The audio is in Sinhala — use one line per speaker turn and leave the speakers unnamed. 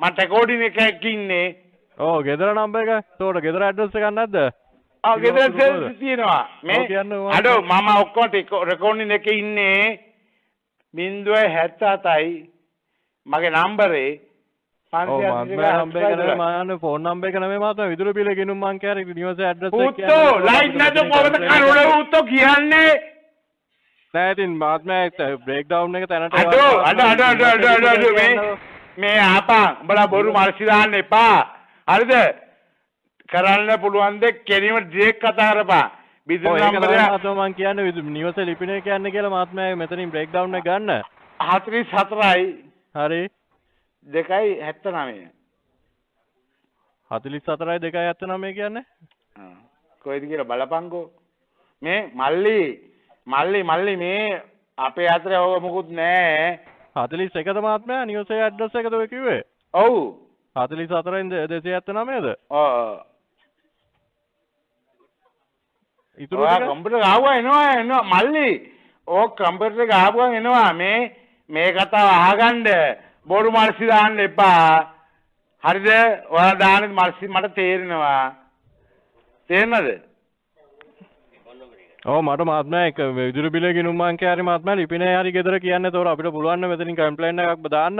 මට රෙකෝඩින් එකක් ඉන්නේ.
ඔව් ගෙදර නම්බර් එක. ඒතකොට ගෙදර ඇඩ්‍රස් එකක් නැද්ද?
ඔව් ගෙදර තියෙනවා. මේ අඩෝ මම ඔක්කොම රෙකෝඩින් එකේ ඉන්නේ 077යි මගේ නම්බරේ 500
ෆෝන් නම්බර් එක නෙමෙයි මහත්මයා විදුලි බිල ගෙනුම් මං කියන්නේ නිවසේ ඇඩ්‍රස් එක
උත්තෝ ලයිට් නැද කොහොමද කරුණ උත්තෝ කියන්නේ
නෑ ඉතින් මහත්මයා බ්‍රේක් ඩවුන් එක තැනට
අඩෝ මේ ආපා උඹලා බොරු මර්සි දාන්න එපා හරිද කරන්න පුළුවන් දෙ කෙලිම ඩිරෙක්ට් කතා කරපන් විදුලි නම්බරය
මම කියන්නේ නිවසේ ලිපිනේ කියන්නේ කියලා මහත්මයා මෙතනින් බ්‍රේක් ඩවුන් එක ගන්න
44යි
හරි
2.79
44යි 2.79 කියන්නේ
කොයිද කියලා බලපංකෝ මේ මල්ලි මේ අපේ අතරේ ඔය මොකුත් නෑ
41ද මහත්මයා නිවසේ ඇඩ්‍රස් එකද ඔය කිව්වේ
ඔව්
44න් 279ද
ඔව්
ඉතුරු ටික
කම්පියුටර් ආවා එනවා මල්ලි ඕක කම්පියුටර් එක ආපුවම එනවා මේ කතාව අහගන්න බොරු මර්සි දාන්න එපා හරිද ඔයාලා දාන මර්සි මට තේරෙනවා තේරෙනවද
ඔව් මට මහත්මයා එක විදුලි බිල ගිණුම් මං කියාරි මහත්මයා ලිපිනේ හරි ගෙදර කියන්නේ ඒතකොට අපිට පුළුවන් නේ මෙතනින් කම්ප්ලේන්ට් එකක් දාන්න